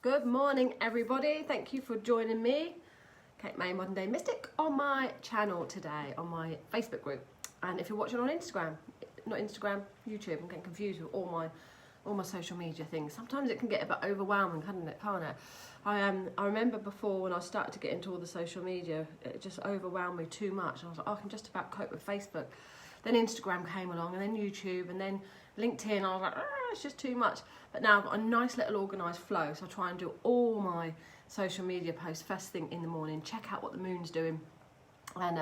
Good morning, everybody. Thank you for joining me, Kate May, Modern Day Mystic, on my channel today, on my Facebook group. And if you're watching on Instagram, not Instagram, YouTube, I'm getting confused with all my social media things. Sometimes it can get a bit overwhelming, can't it? I remember before when I started to get into all the social media, it just overwhelmed me too much. I was like, I can just about cope with Facebook. Then Instagram came along, and then YouTube, and then LinkedIn. I was like, it's just too much. But now I've got a nice little organised flow, so I try and do all my social media posts first thing in the morning, check out what the moon's doing, and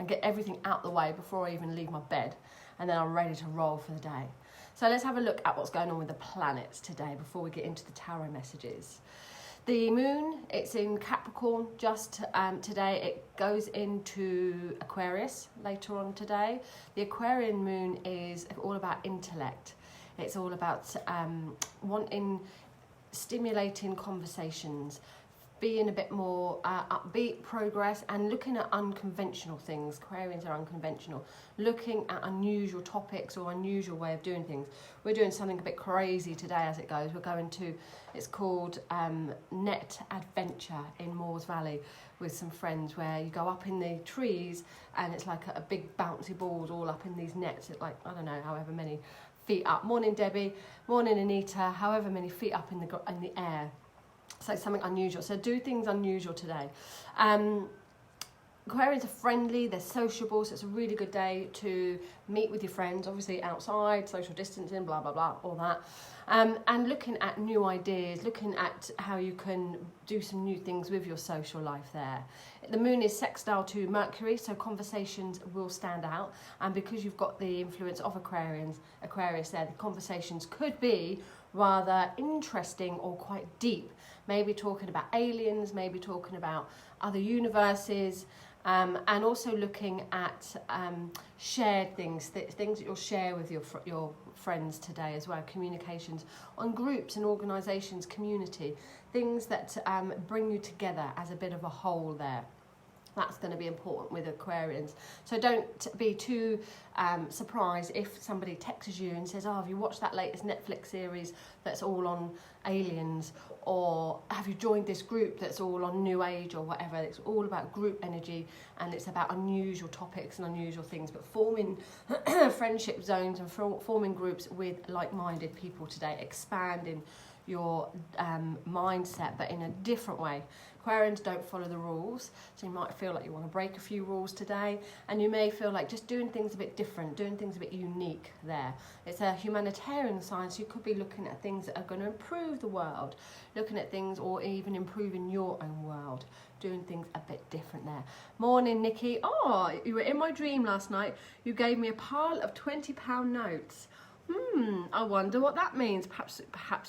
get everything out the way before I even leave my bed, and then I'm ready to roll for the day. So let's have a look at what's going on with the planets today before we get into the tarot messages. The moon, it's in Capricorn just today. It goes into Aquarius later on today. The Aquarian moon is all about intellect. It's all about stimulating conversations, being a bit more upbeat, progress, and looking at unconventional things. Aquarians are unconventional. Looking at unusual topics or unusual way of doing things. We're doing something a bit crazy today as it goes. We're going to, it's called Net Adventure in Moores Valley with some friends, where you go up in the trees and it's like a big bouncy balls all up in these nets. It's like, I don't know, however many feet up. Morning, Debbie. Morning, Anita. However many feet up in the air. So something unusual. So do things unusual today. Aquarians are friendly, they're sociable, so it's a really good day to meet with your friends, obviously outside, social distancing, blah, blah, blah, all that. And looking at new ideas, looking at how you can do some new things with your social life there. The moon is sextile to Mercury, so conversations will stand out. And because you've got the influence of Aquarius there, the conversations could be rather interesting or quite deep. Maybe talking about aliens, maybe talking about other universes, and also looking at shared things that you'll share with your friends today as well. Communications on groups and organisations, community, things that bring you together as a bit of a whole there. That's going to be important with Aquarians. So don't be too surprised if somebody texts you and says, oh, have you watched that latest Netflix series that's all on aliens? Or have you joined this group that's all on New Age or whatever? It's all about group energy, and it's about unusual topics and unusual things. But forming friendship zones and forming groups with like-minded people today, expanding your mindset, but in a different way. Aquarians don't follow the rules, so you might feel like you want to break a few rules today, and you may feel like just doing things a bit different, doing things a bit unique there. It's a humanitarian sign, so you could be looking at things that are going to improve the world, looking at things or even improving your own world, doing things a bit different there. Morning, Nikki. Oh, you were in my dream last night. You gave me a pile of £20 notes. I wonder what that means. Perhaps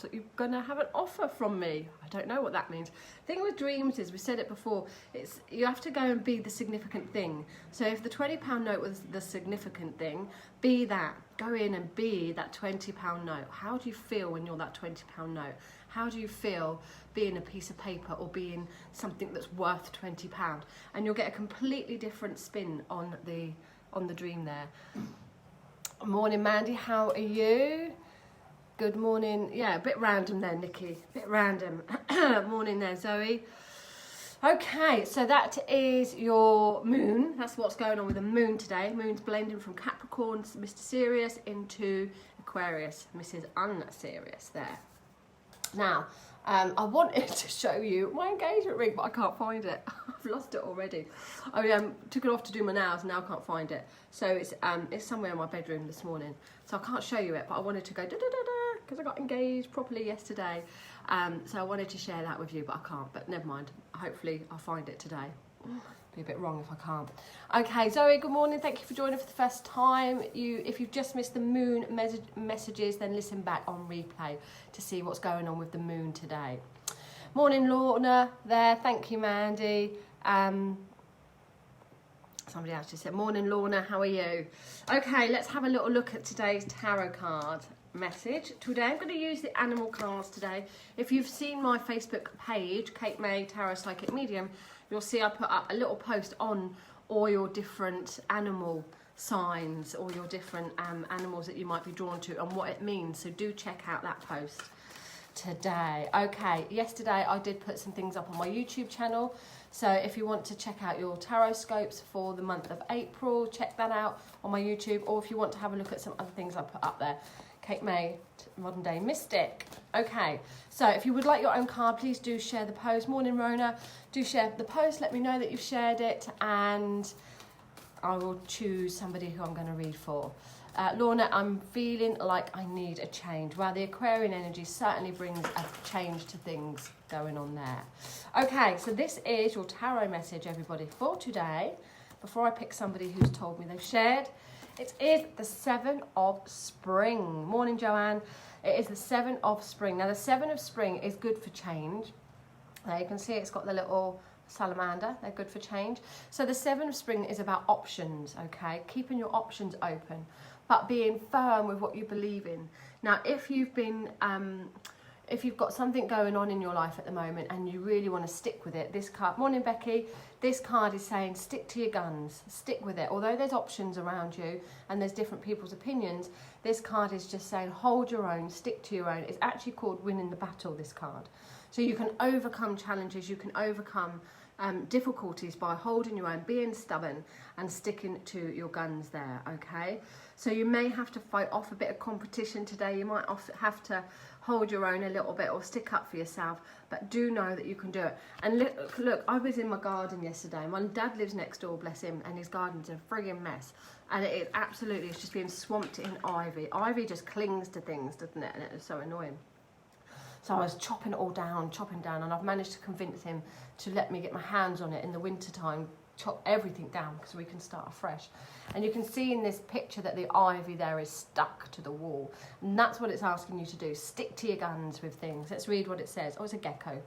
that you're going to have an offer from me. I don't know what that means. The thing with dreams is, we said it before, you have to go and be the significant thing. So if the £20 note was the significant thing, be that. Go in and be that £20 note. How do you feel when you're that £20 note? How do you feel being a piece of paper or being something that's worth £20? And you'll get a completely different spin on the dream there. Morning, Mandy, how are you? Good morning. Yeah, a bit random there, Nikki. A bit random. Morning there, Zoe. Okay, so that is your moon. That's what's going on with the moon today. Moon's blending from Capricorn, Mr. Serious, into Aquarius, Mrs. Unserious there. Now, I wanted to show you my engagement ring, but I can't find it. I've lost it already. I took it off to do my nails, and now I can't find it. So it's somewhere in my bedroom this morning. So I can't show you it, but I wanted to go da-da-da-da, because I got engaged properly yesterday. So I wanted to share that with you, but I can't. But never mind. Hopefully I'll find it today. Be a bit wrong if I can't. Okay, Zoe, good morning. Thank you for joining for the first time. If you've just missed the moon messages, then listen back on replay to see what's going on with the moon today. Morning, Lorna there. Thank you, Mandy. Somebody else just said, morning, Lorna, how are you? Okay, let's have a little look at today's tarot card message. Today I'm going to use the animal cards today. If you've seen my Facebook page, Kate May Tarot Psychic Medium, you'll see I put up a little post on all your different animal signs, or your different animals that you might be drawn to and what it means. So do check out that post. today. Okay, yesterday I did put some things up on my YouTube channel. So if you want to check out your tarot scopes for the month of April, check that out on my YouTube. Or if you want to have a look at some other things I put up there. Kate May, Modern Day Mystic. Okay, so if you would like your own card, please do share the post. Morning, Rona. Do share the post. Let me know that you've shared it, and I will choose somebody who I'm going to read for. Lorna, I'm feeling like I need a change. Well, the Aquarian energy certainly brings a change to things going on there. Okay, so this is your tarot message, everybody, for today. Before I pick somebody who's told me they've shared, it is the 7 of Spring. Morning, Joanne. It is the 7 of Spring. Now, the 7 of Spring is good for change. There you can see it's got the little salamander. They're good for change. So the 7 of Spring is about options, okay? Keeping your options open, but being firm with what you believe in. Now, if you've got something going on in your life at the moment and you really want to stick with it, this card, morning Becky, this card is saying stick to your guns, stick with it. Although there's options around you and there's different people's opinions, this card is just saying hold your own, stick to your own. It's actually called winning the battle, this card. So you can overcome challenges, you can overcome difficulties by holding your own, being stubborn and sticking to your guns there, okay? So you may have to fight off a bit of competition today. You might have to hold your own a little bit or stick up for yourself, but do know that you can do it. And look, I was in my garden yesterday. My dad lives next door, bless him, and his garden's a frigging mess. And it absolutely is just being swamped in ivy. Ivy just clings to things, doesn't it? And it is so annoying. So I was chopping down, and I've managed to convince him to let me get my hands on it in the winter time, chop everything down because we can start afresh. And you can see in this picture that the ivy there is stuck to the wall. And that's what it's asking you to do. Stick to your guns with things. Let's read what it says. Oh, it's a gecko.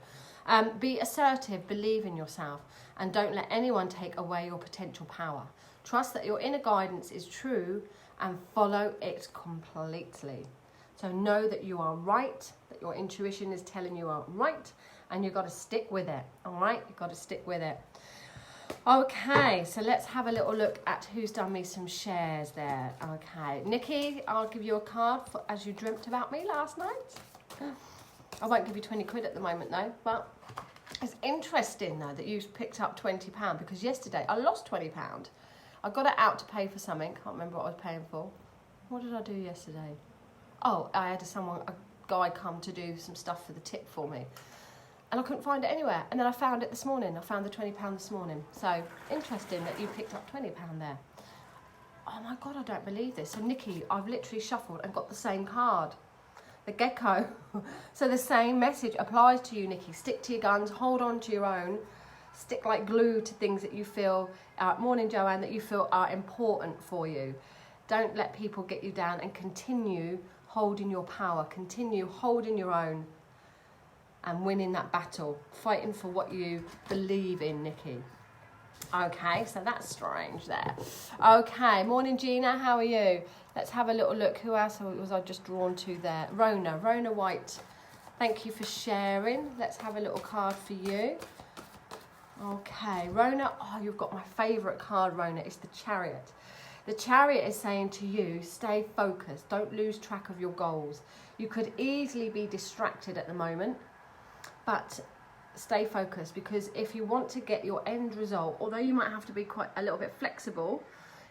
Be assertive, believe in yourself, and don't let anyone take away your potential power. Trust that your inner guidance is true and follow it completely. So know that you are right, that your intuition is telling you are right, and you've got to stick with it, all right? You've got to stick with it. Okay, so let's have a little look at who's done me some shares there. Okay, Nikki, I'll give you a card for as you dreamt about me last night. I won't give you 20 quid at the moment though, but it's interesting though that you picked up £20 because yesterday I lost £20. I got it out to pay for something, can't remember what I was paying for. What did I do yesterday? Oh, I had a guy come to do some stuff for the tip for me. And I couldn't find it anywhere. And then I found it this morning. I found the £20 this morning. So, interesting that you picked up £20 there. Oh my God, I don't believe this. So, Nikki, I've literally shuffled and got the same card. The gecko. So, the same message applies to you, Nikki. Stick to your guns. Hold on to your own. Stick like glue to things that you feel, morning Joanne, that you feel are important for you. Don't let people get you down and continue holding your power, continue holding your own and winning that battle, fighting for what you believe in, Nikki. Okay, so that's strange there. Okay, morning Gina, how are you? Let's have a little look. Who else was I just drawn to there? Rona White. Thank you for sharing. Let's have a little card for you. Okay, Rona, oh, you've got my favourite card, Rona. It's the Chariot. The Chariot is saying to you, stay focused. Don't lose track of your goals. You could easily be distracted at the moment, but stay focused, because if you want to get your end result, although you might have to be quite a little bit flexible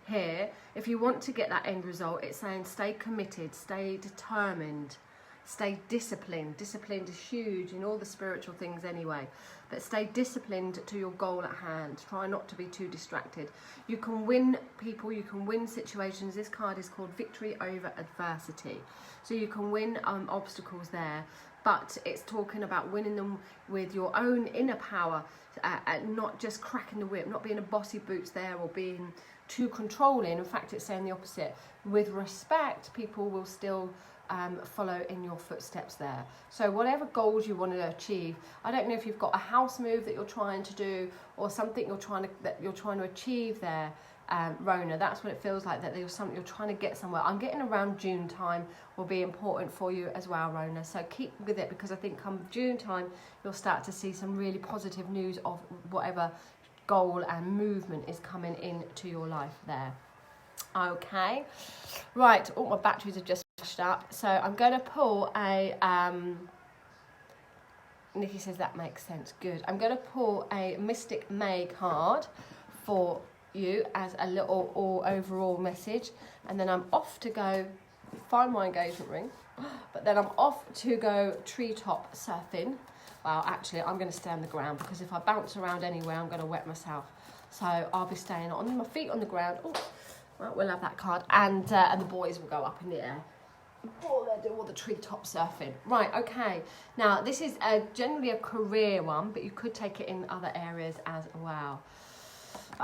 here, if you want to get that end result, it's saying stay committed, stay determined, stay disciplined. Disciplined is huge in all the spiritual things anyway, but stay disciplined to your goal at hand. Try not to be too distracted. You can win people, you can win situations. This card is called Victory Over Adversity. So you can win obstacles there, but it's talking about winning them with your own inner power, and not just cracking the whip, not being a bossy boots there or being too controlling. In fact, it's saying the opposite. With respect, people will still follow in your footsteps there. So whatever goals you want to achieve, I don't know if you've got a house move that you're trying to do or something you're trying to achieve there, Rona. That's what it feels like, that there's something you're trying to get somewhere. I'm getting around June time will be important for you as well, Rona. So keep with it, because I think come June time you'll start to see some really positive news of whatever goal and movement is coming into your life there. Okay, right, all my batteries have just flashed up, so I'm going to pull a Nikki says that makes sense. Good. I'm going to pull a Mystic May card for you as a little overall message, and then I'm off to go find my engagement ring, but then I'm off to go treetop surfing. Well, actually, I'm going to stay on the ground because if I bounce around anywhere, I'm going to wet myself. So I'll be staying on my feet on the ground. Oh, well, we'll have that card, and the boys will go up in the air. Oh, they'll do all the treetop surfing. Right, okay. Now, this is generally a career one, but you could take it in other areas as well.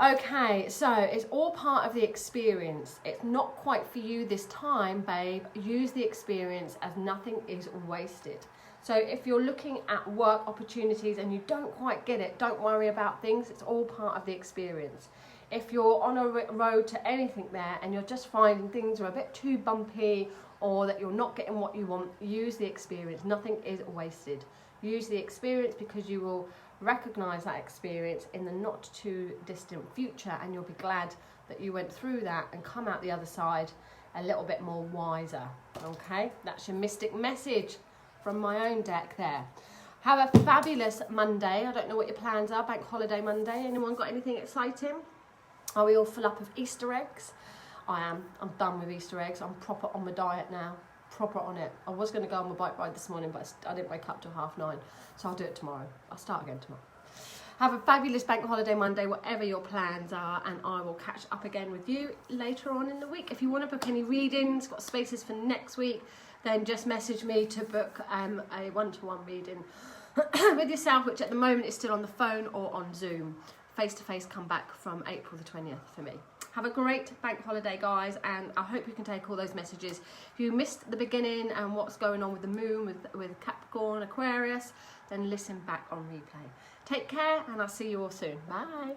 Okay, so it's all part of the experience. It's not quite for you this time, babe. Use the experience as nothing is wasted. So if you're looking at work opportunities and you don't quite get it, don't worry about things. It's all part of the experience. If you're on a road to anything there and you're just finding things are a bit too bumpy or that you're not getting what you want, use the experience. Nothing is wasted. Use the experience because you will recognise that experience in the not too distant future, and you'll be glad that you went through that and come out the other side a little bit more wiser. Okay, that's your mystic message from my own deck there. Have a fabulous Monday. I don't know what your plans are. Bank holiday Monday. Anyone got anything exciting? Are we all full up of Easter eggs? I am. I'm done with Easter eggs. I'm proper on my diet now. Proper on it. I was going to go on my bike ride this morning, but I didn't wake up till 9:30. So I'll do it tomorrow. I'll start again tomorrow. Have a fabulous bank holiday Monday, whatever your plans are, and I will catch up again with you later on in the week. If you want to book any readings, got spaces for next week, then just message me to book a one-to-one reading with yourself, which at the moment is still on the phone or on Zoom. Face-to-face come back from April the 20th for me. Have a great bank holiday, guys, and I hope you can take all those messages. If you missed the beginning and what's going on with the moon, with Capricorn, Aquarius, then listen back on replay. Take care, and I'll see you all soon. Bye.